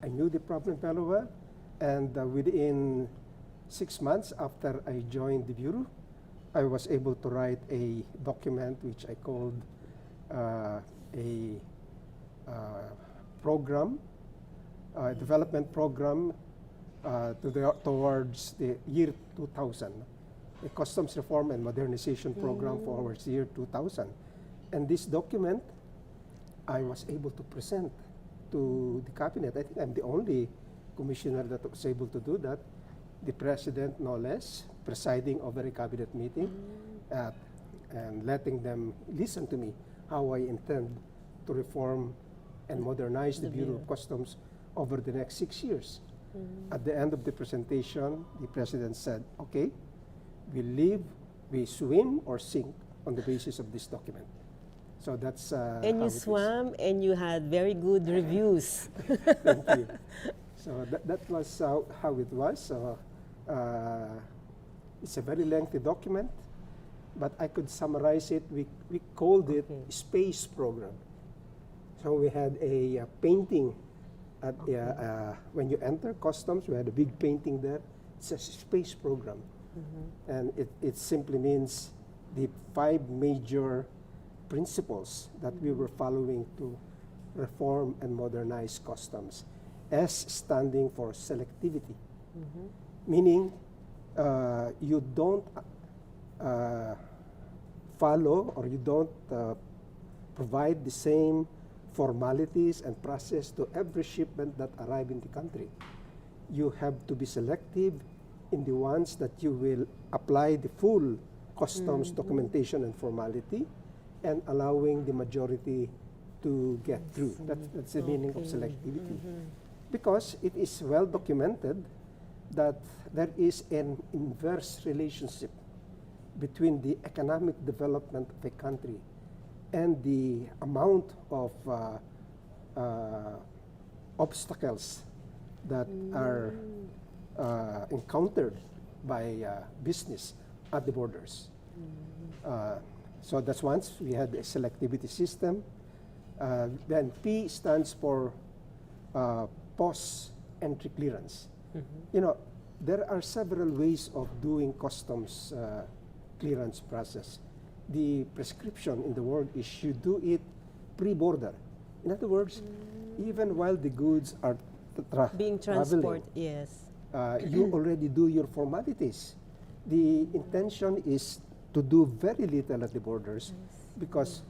I knew the problem very well, and within 6 months after I joined the Bureau, I was able to write a document which I called a program, development program towards the year 2000, a customs reform and modernization program for our year 2000. And this document, I was able to present to the cabinet. I think I'm the only commissioner that was able to do that. The president, no less, presiding over a cabinet meeting and letting them listen to me how I intend to reform and modernize the Bureau of Customs over the next 6 years. At the end of the presentation, the president said, okay, we swim or sink on the basis of this document. So that's and you swam and you had very good reviews. Thank you. So that was how it was. It's a very lengthy document, but I could summarize it. We called it space program. So we had a painting at when you enter customs. We had a big painting there. It's a space program, and it simply means the 5 major principles that we were following to reform and modernize customs. S standing for selectivity, meaning you don't follow or you don't provide the same formalities and process to every shipment that arrive in the country. You have to be selective in the ones that you will apply the full customs documentation and formality, and allowing the majority to get through. That's the meaning of selectivity. Because it is well documented that there is an inverse relationship between the economic development of a country and the amount of obstacles that are encountered by business at the borders. So that's once we had a selectivity system. Then P stands for post-entry clearance. You know, there are several ways of doing customs clearance process. The prescription in the world is you do it pre-border. In other words, even while the goods are being transported, yes. You already do your formalities. The intention is to do very little at the borders, because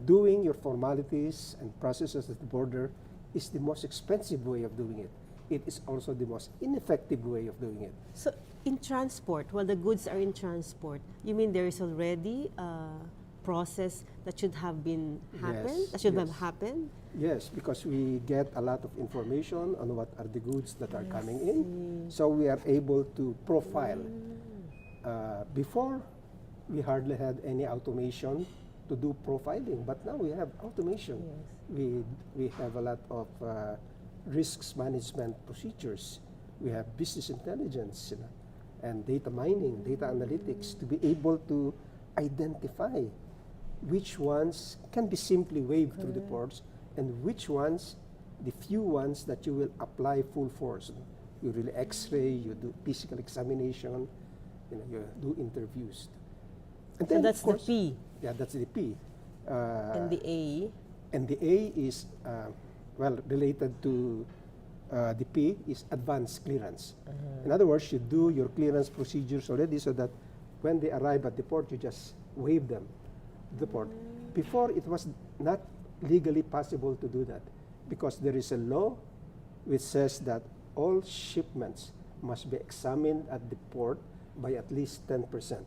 doing your formalities and processes at the border is the most expensive way of doing it. It is also the most ineffective way of doing it. So in transport, while the goods are in transport, you mean there is already a process that should have been happened? Yes, That should yes. have happened? Yes, because we get a lot of information on what are the goods that are coming in. So we are able to profile. Before, we hardly had any automation to do profiling, but now we have automation. Yes. We have a lot of risks management procedures. We have business intelligence, and data mining, data analytics, to be able to identify which ones can be simply waved through the ports, and which ones, the few ones that you will apply full force. You really X-ray, you do physical examination, you do interviews. And So then, that's of course, the P. Yeah, that's the P. And the A? And the A is, well, related to the P is advanced clearance. In other words, you do your clearance procedures already so that when they arrive at the port, you just wave them to the port. Before, it was not legally possible to do that, because there is a law which says that all shipments must be examined at the port by at least 10%.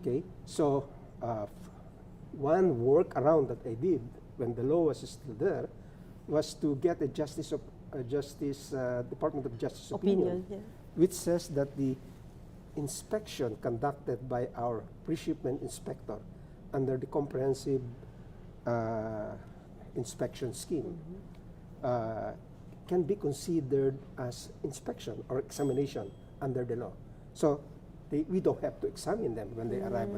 Okay, so one workaround that I did when the law was still there was to get a Department of Justice opinion, which says that the inspection conducted by our pre-shipment inspector under the comprehensive inspection scheme can be considered as inspection or examination under the law. So we don't have to examine them when they arrive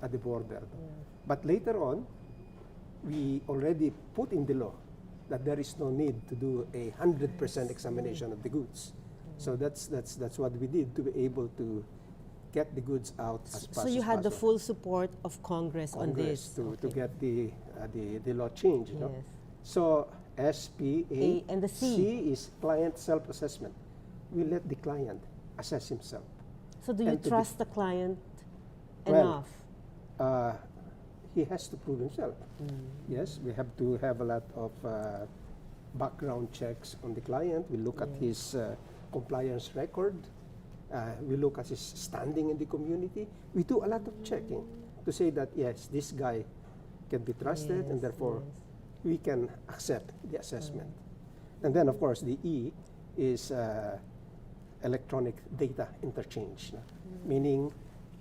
at the border. But later on, we already put in the law that there is no need to do a 100% examination of the goods. So that's what we did to be able to get the goods out as fast as possible. So you had the full support of Congress on this. to get the law changed. You know? Yes. So SPA A and the C. is client self-assessment. We let the client assess himself. So do you And to trust the client Well, enough? He has to prove himself. Yes, we have to have a lot of background checks on the client. We look at his compliance record. We look at his standing in the community. We do a lot of checking to say that, yes, this guy can be trusted, and therefore we can accept the assessment. And then, of course, the E is electronic data interchange, meaning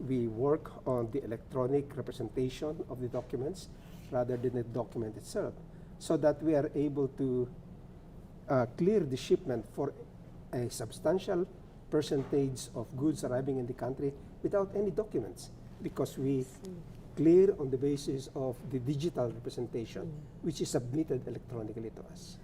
we work on the electronic representation of the documents rather than the document itself, so that we are able to clear the shipment for a substantial percentage of goods arriving in the country without any documents, because we clear on the basis of the digital representation, which is submitted electronically to us.